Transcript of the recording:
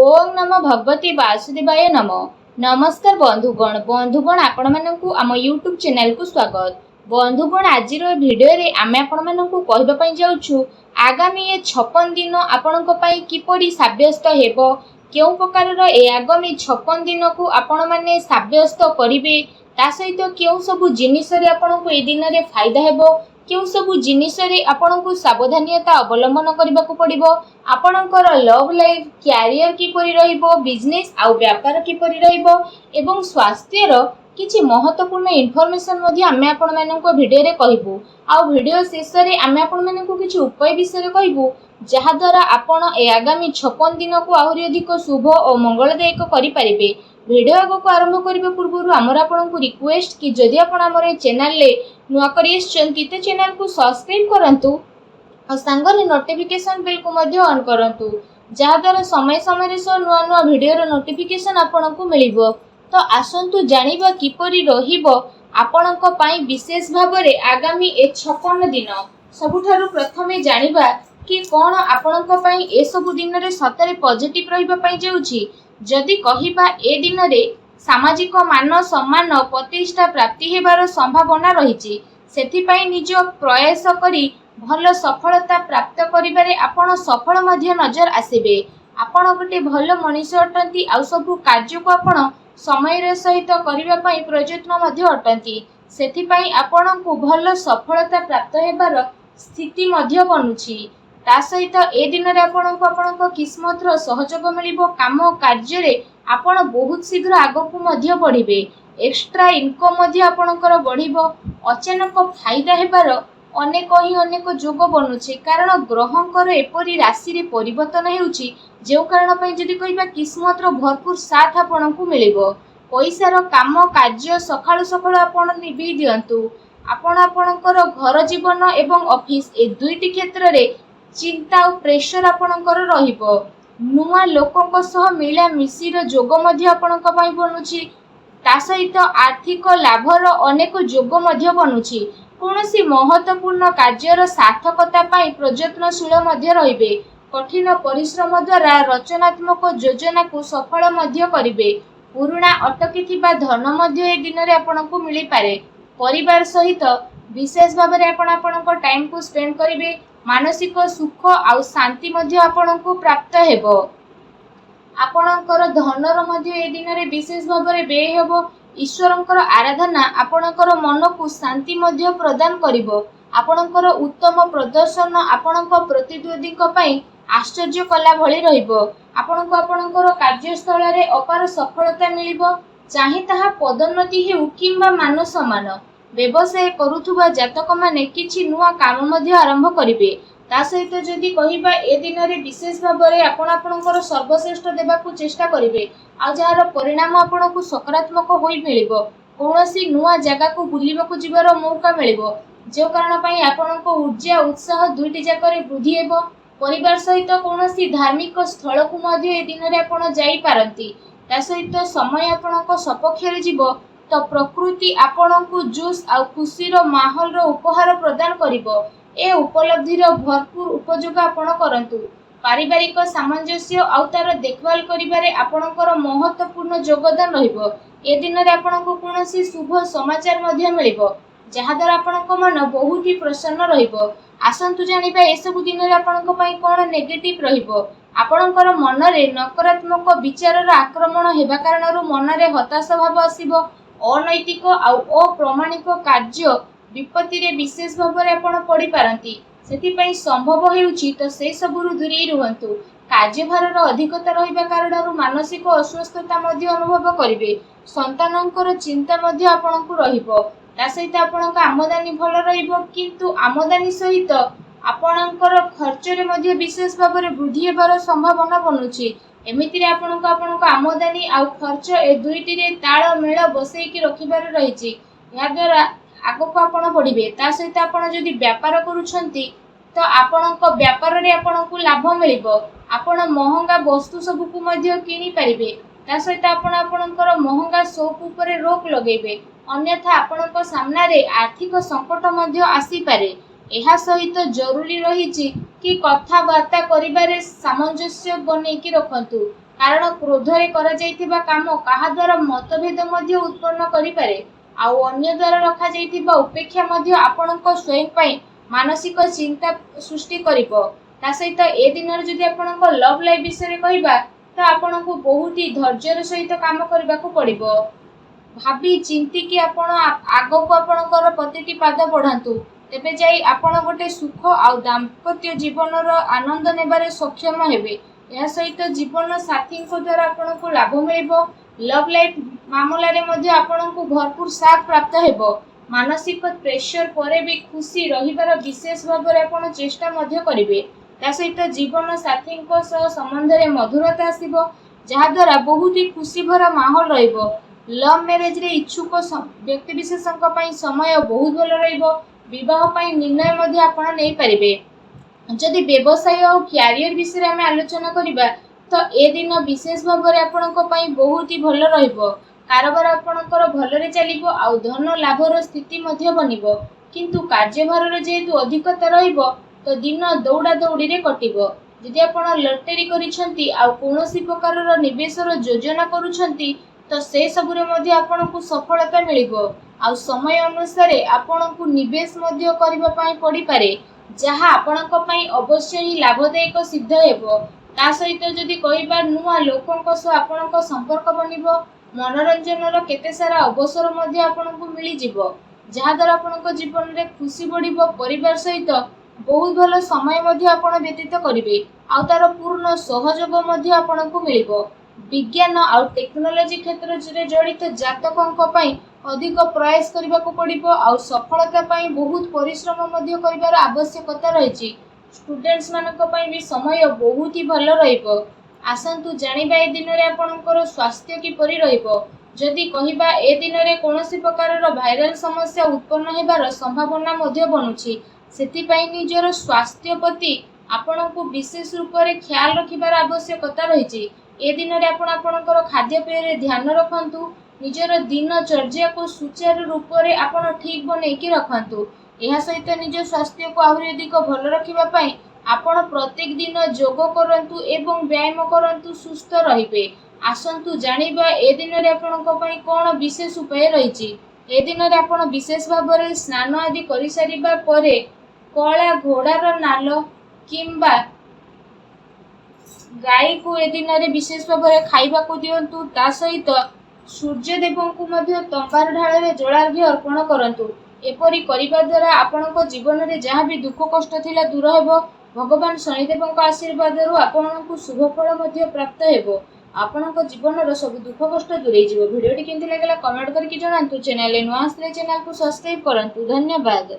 ओम नमो भगवती वासुदेवाय नमो। नमस्कार बंधुगण आपण मानकु आम यूट्यूब चैनल को स्वागत। बंधुगण आज भिडियो रे आमे आपण मानकु कहबा पई जाउछु आगामी 56 दिन आपणक पई किपरि साब्यस्त हेबो, केउ प्रकार रो ए आगामी 56 दिन को आपण माने साब्यस्त करिवे, ता सहित केउ सब जिनिस रे आपणक ए दिन रे फायदा हेबो, केउ सब जिनिस रे आपणक सावधानियता अवलंबन करबाकू पड़िबो, आपणकर लव लाइफ कैरियर किपरि रहिबो, बिजनेस आउ व्यापार किपरि रहिबो एवं स्वास्थ्य रो किछि महत्वपूर्ण इन्फॉर्मेशन मध्ये आमे आपण माननको भिडियो रे कहिबू। आउ भिडियो शेष रे आमे आपण माननको किछि उपाय विषय रे कहिबू जहा द्वारा आपण ए आगामी 56 दिन को आहुरी अधिक शुभ और मंगलदायक करि परिबे। भिडियो को आरंभ करबे पूर्व आमर आपनको रिक्वेस्ट कि जदि आपण हमर चैनल ले नुआ करि आछंती ते चैनल को सब्सक्राइब करंतु और सांगरे नोटिफिकेशन बेल को मध्य ऑन करंतु, जहा द्वारा समय समय रे सो नुआ नुआ भिडियो रो नोटिफिकेशन आपनको मिलिबो। तो आसंतु जानिबा किपरि रहिबो आपणक पई विशेष भाबरे आगामी 56 दिन। सबुठारु प्रथमे जानिबा कि कोन आपणक पई ए सब दिन रे सतरे पॉजिटिव रहिबा पई जाउची। जदि कहिबा ए दिन रे सामाजिक मान सम्मान प्रतिष्ठा प्राप्ति हेबार संभावना रहिची, सेथि पई निज प्रयास करी भल सफलता प्राप्त करिबारे आपण सफल मध्य नजर आसीबे। आपण गोटे भल मनीष अटंती आ सब कार्य को आपण समय सहित करिबा पई प्रयत्न मध्य अटंती, सेथि पई आपण को भल सफलता प्राप्त हेबार स्थिति मध्य बनुची। ता सहित ए दिन रे आपण को आपण किस्मत रो सहयोग मिलिबो, काम कार्य रे आपण बहुत शीघ्र आगो को मध्य बढ़िबे, एक्स्ट्रा इनकम मध्य आपणकर बढ़िबो, अचानक फायदा हेबार अनेक जोग बनुचे कारण ग्रहंकर एपरी राशि रे परिवर्तन हेउची, जेउ कारण पई जदि कहिबा किस्मत रो भरपूर साथ आपणकु मिलिबो। पैसार काम कार्य सखाळु सखाळु आपण निभि दियंतु। आपण आपणकर घर जीवन एवं ऑफिस ए दुईटी क्षेत्र रे चिंता और प्रेशर आपणकर रहिबो। नुआ लोकक सह मिला मिसिर जोग मध्य आपणक पई बनुची, ता सहित आर्थिक लाभर अनेक जोग मध्य बनुची। कौनसी महत्वपूर्ण कार्यर सार्थकता पाई प्रयत्नशील मध्य रहिबे, कठिन परिश्रम द्वारा रचनात्मक योजना को सफल मध्य करिवे। पुराणा अटकी थिबा धन मध्य ए दिन रे आपनको मिली पारे। परिवार सहित विशेष भाव में आपणक टाइम को स्पेंड करिवे, मानसिक सुख आ शांति मध्य आपनको प्राप्त हेबो। आपणकर धनर मध्य ए दिन रे विशेष भाव में व्यय हेबो। ईश्वरंकर आराधना आपणकर मन को शांति मध्य प्रदान करिवो। आपणकर उत्तम प्रदर्शन आपणक प्रतिद्वंदीक पई आश्चर्य कला भली रहिबो। आपणको आपणकर कार्यस्थल रे अपार सफलता मिलिबो, चाहे ताहा पदोन्नति हेउ किंबा मान सम्मान। व्यवसाय करुथुबा जातक माने किछि नुआ काम मध्य आरंभ करिवे। ता सहित जदि कहिबा ए दिन रे विशेष भाव में आपणकर सर्वश्रेष्ठ देबाकू चेष्टा करिवे, आ जार परिणाम आपणकू सकारात्मक होई मिलिबो। कोनोसी नुआ जगह को बुलिबाकू जिबार मौका मिलिबो, जे कारण पई आपणक ऊर्जा उत्साह दुईटी जाकरे वृद्धि हेबो। परिवार सहित कोनोसी धार्मिक स्थल को मध्य ए दिन रे आपण जाई पारंती, ता सहित समय आपणक सपक्ष रे जीवो तो प्रकृति आपणकू जोश आ खुशी रो माहौल रो उपहार प्रदान करिवो। ए उपलब्धि रो भरपूर उपयोग आपण करंतु। पारिवारिक सामंजस्य आउ तार देखभाल करिबारे आपणकर महत्वपूर्ण योगदान रहिबो। ए दिन रे आपणको कोनोसी शुभ समाचार मध्य मिलिबो, जहा द्वारा आपणक मन बहुत ही प्रसन्न रहिबो। आसंतु जानिबा ए सब दिन रे आपणक पई कोन नेगेटिव रहिबो। आपणकर मन रे नकारात्मक विचार रो आक्रमण हेबा कारणरो मन रे हताशा भाव आसीबो। अनैतिक आउ अप्रमाणिक कार्य विपत्ति रे विशेष भाव में आपण पड़ी पारंती, सेति पई संभव हेउची तो से सबुरु दूरी रुहंतु। कार्यभार रो अधिकता रहिबा कारणरो मानसिक अस्वस्थता मध्य अनुभव करिवे। संतानंकर चिंता मध्य आपणकु रहिबो, ता सहित आपणक आमदानी भल रहिबो, किंतु आमदानी सहित आपणकर खर्च रे मध्य विशेष भाव में वृद्धि हेबार संभावना बनुची। एमिति रे आपणक आमदानी आ खर्च ए दुईटी रे ताळ मेळ बसैकी रखिबार रहिची। या द्वारा आगो को आपण बढ़िबे। ता सहित आपण जदि व्यापार करूछंती तो आपणक व्यापार रे आपणकु लाभ मिलिबो। आपण महंगा वस्तु सब को मध्य किनी परिबे, ता सहित आपण आपणकर महंगा शौक उपरे रोक लगेबे, अन्यथा आपणक सामना रे आर्थिक संकट मध्य आसी पारे। एहा सहित जरूरी रहिछि कि कथा वार्ता करिबारे सामंजस्य बनेकी रखंतु, କାରଣ କ୍ରୋଧରେ କରାଯାଇଥିବା କାମ କାହା ଦ୍ୱାରା ମତଭେଦ ମଧ୍ୟ ଉତ୍ପନ୍ନ କରିପାରେ। ଆଉ ଅନ୍ୟ ଦ୍ୱାରା ରଖାଯାଇଥିବା ଉପେକ୍ଷା ମଧ୍ୟ ଆପଣଙ୍କ ସ୍ୱୟଂ ପାଇଁ ମାନସିକ ଚିନ୍ତା ସୃଷ୍ଟି କରିବ। ତା ସହିତ ଏ ଦିନରେ ଯଦି ଆପଣଙ୍କ ଲଭ୍ ଲାଇଫ୍ ବିଷୟରେ କହିବା ତ ଆପଣଙ୍କୁ ବହୁତ ହି ଧୈର୍ଯ୍ୟର ସହିତ କାମ କରିବାକୁ ପଡ଼ିବ। ଭାବି ଚିନ୍ତିକି ଆପଣ ଆଗକୁ ଆପଣଙ୍କର ପ୍ରତିଟି ପାଦ ବଢ଼ାନ୍ତୁ, ତେବେ ଯାଇ ଆପଣ ଗୋଟେ ସୁଖ ଆଉ ଦାମ୍ପତ୍ୟ ଜୀବନର ଆନନ୍ଦ ନେବାରେ ସକ୍ଷମ ହେବେ। ଏହା ସହିତ ଜୀବନ ସାଥୀଙ୍କ ଦ୍ୱାରା ଆପଣଙ୍କୁ ଲାଭ ମିଳିବ। ଲଭ୍ ଲାଇଫ୍ ମାମଲାରେ ମଧ୍ୟ ଆପଣଙ୍କୁ ଭରପୁର ସାଥ ପ୍ରାପ୍ତ ହେବ। ମାନସିକ ପ୍ରେସର ପରେ ବି ଖୁସି ରହିବାର ବିଶେଷ ଭାବରେ ଆପଣ ଚେଷ୍ଟା ମଧ୍ୟ କରିବେ। ତା ସହିତ ଜୀବନ ସାଥୀଙ୍କ ସହ ସମ୍ବନ୍ଧରେ ମଧୁରତା ଆସିବ, ଯାହାଦ୍ୱାରା ବହୁତ ହି ଖୁସି ଭରା ମାହୋଲ ରହିବ। ଲଭ୍ ମ୍ୟାରେଜରେ ଇଚ୍ଛୁକ ବ୍ୟକ୍ତିବିଶେଷଙ୍କ ପାଇଁ ସମୟ ବହୁତ ଭଲ ରହିବ। ବିବାହ ପାଇଁ ନିର୍ଣ୍ଣୟ ମଧ୍ୟ ଆପଣ ନେଇପାରିବେ। ଯଦି ବ୍ୟବସାୟ ଆଉ କ୍ୟାରିୟର ବିଷୟରେ ଆମେ ଆଲୋଚନା କରିବା ତ ଏ ଦିନ ବିଶେଷ ଭାବରେ ଆପଣଙ୍କ ପାଇଁ ବହୁତ ହି ଭଲ ରହିବ। କାରବାର ଆପଣଙ୍କର ଭଲରେ ଚାଲିବ ଆଉ ଧନ ଲାଭର ସ୍ଥିତି ମଧ୍ୟ ବନିବ। କିନ୍ତୁ କାର୍ଯ୍ୟଭାରର ଯେହେତୁ ଅଧିକତା ରହିବ ତ ଦିନ ଦୌଡ଼ା ଦୌଡ଼ିରେ କଟିବ। ଯଦି ଆପଣ ଲଟେରୀ କରିଛନ୍ତି ଆଉ କୌଣସି ପ୍ରକାରର ନିବେଶର ଯୋଜନା କରୁଛନ୍ତି ତ ସେସବୁରେ ମଧ୍ୟ ଆପଣଙ୍କୁ ସଫଳତା ମିଳିବ। ଆଉ ସମୟ ଅନୁସାରେ ଆପଣଙ୍କୁ ନିବେଶ ମଧ୍ୟ କରିବା ପାଇଁ ପଡ଼ିପାରେ, ଯାହା ଆପଣଙ୍କ ପାଇଁ ଅବଶ୍ୟ ହିଁ ଲାଭଦାୟକ ସିଦ୍ଧ ହେବ। ତା ସହିତ ଯଦି କହିବା ନୂଆ ଲୋକଙ୍କ ସହ ଆପଣଙ୍କ ସମ୍ପର୍କ ବନିବ। ମନୋରଞ୍ଜନର କେତେ ସାରା ଅବସର ମଧ୍ୟ ଆପଣଙ୍କୁ ମିଳିଯିବ, ଯାହାଦ୍ୱାରା ଆପଣଙ୍କ ଜୀବନରେ ଖୁସି ବଢ଼ିବ। ପରିବାର ସହିତ ବହୁତ ଭଲ ସମୟ ମଧ୍ୟ ଆପଣ ବ୍ୟତୀତ କରିବେ ଆଉ ତାର ପୂର୍ଣ୍ଣ ସହଯୋଗ ମଧ୍ୟ ଆପଣଙ୍କୁ ମିଳିବ। ବିଜ୍ଞାନ ଆଉ ଟେକ୍ନୋଲୋଜି କ୍ଷେତ୍ରରେ ଜଡ଼ିତ ଜାତକଙ୍କ ପାଇଁ ଅଧିକ ପ୍ରୟାସ କରିବାକୁ ପଡ଼ିବ ଆଉ ସଫଳତା ପାଇଁ ବହୁତ ପରିଶ୍ରମ ମଧ୍ୟ କରିବାର ଆବଶ୍ୟକତା ରହିଛି। ଷ୍ଟୁଡେଣ୍ଟସ୍ ମାନଙ୍କ ପାଇଁ ବି ସମୟ ବହୁତ ହି ଭଲ ରହିବ। ଆସନ୍ତୁ ଜାଣିବା ଏ ଦିନରେ ଆପଣଙ୍କର ସ୍ୱାସ୍ଥ୍ୟ କିପରି ରହିବ। ଯଦି କହିବା ଏ ଦିନରେ କୌଣସି ପ୍ରକାରର ଭାଇରାଲ ସମସ୍ୟା ଉତ୍ପନ୍ନ ହେବାର ସମ୍ଭାବନା ମଧ୍ୟ ବନୁଛି। ସେଥିପାଇଁ ନିଜର ସ୍ୱାସ୍ଥ୍ୟ ପ୍ରତି ଆପଣଙ୍କୁ ବିଶେଷ ରୂପରେ ଖ୍ୟାଲ ରଖିବାର ଆବଶ୍ୟକତା ରହିଛି। ଏ ଦିନରେ ଆପଣ ଆପଣଙ୍କର ଖାଦ୍ୟପେୟରେ ଧ୍ୟାନ ରଖନ୍ତୁ। ନିଜର ଦିନଚର୍ଯ୍ୟାକୁ ସୁଚାରୁ ରୂପରେ ଆପଣ ଠିକ୍ ବନେଇକି ରଖନ୍ତୁ। ଏହା ସହିତ ନିଜ ସ୍ୱାସ୍ଥ୍ୟକୁ ଆହୁରି ଅଧିକ ଭଲ ରଖିବା ପାଇଁ ଆପଣ ପ୍ରତ୍ୟେକ ଦିନ ଯୋଗ କରନ୍ତୁ ଏବଂ ବ୍ୟାୟାମ କରନ୍ତୁ, ସୁସ୍ଥ ରହିବେ। ଆସନ୍ତୁ ଜାଣିବା ଏ ଦିନରେ ଆପଣଙ୍କ ପାଇଁ କ'ଣ ବିଶେଷ ଉପାୟ ରହିଛି। ଏ ଦିନରେ ଆପଣ ବିଶେଷ ଭାବରେ ସ୍ନାନ ଆଦି କରିସାରିବା ପରେ କଳା ଘୋଡ଼ାର ନାଲ କିମ୍ବା ଗାଈକୁ ଏ ଦିନରେ ବିଶେଷ ଭାବରେ ଖାଇବାକୁ ଦିଅନ୍ତୁ। ତା ସହିତ ସୂର୍ଯ୍ୟଦେବଙ୍କୁ ମଧ୍ୟ ତମ୍ବାର ଢାଳରେ ଜଳାର୍ଘ୍ୟ ଅର୍ପଣ କରନ୍ତୁ। ଏପରି କରିବା ଦ୍ୱାରା ଆପଣଙ୍କ ଜୀବନରେ ଯାହା ବି ଦୁଃଖ କଷ୍ଟ ଥିଲା ଦୂର ହେବ। ଭଗବାନ ଶନିଦେବଙ୍କ ଆଶୀର୍ବାଦରୁ ଆପଣଙ୍କୁ ଶୁଭଫଳ ମଧ୍ୟ ପ୍ରାପ୍ତ ହେବ। ଆପଣଙ୍କ ଜୀବନର ସବୁ ଦୁଃଖ କଷ୍ଟ ଦୂରେଇଯିବ। ଭିଡ଼ିଓଟି କେମିତି ଲାଗିଲା କମେଣ୍ଟ କରିକି ଜଣାନ୍ତୁ। ଚ୍ୟାନେଲରେ ନୂଆ ଆସିଲେ ଚ୍ୟାନେଲକୁ ସବସ୍କ୍ରାଇବ୍ କରନ୍ତୁ। ଧନ୍ୟବାଦ।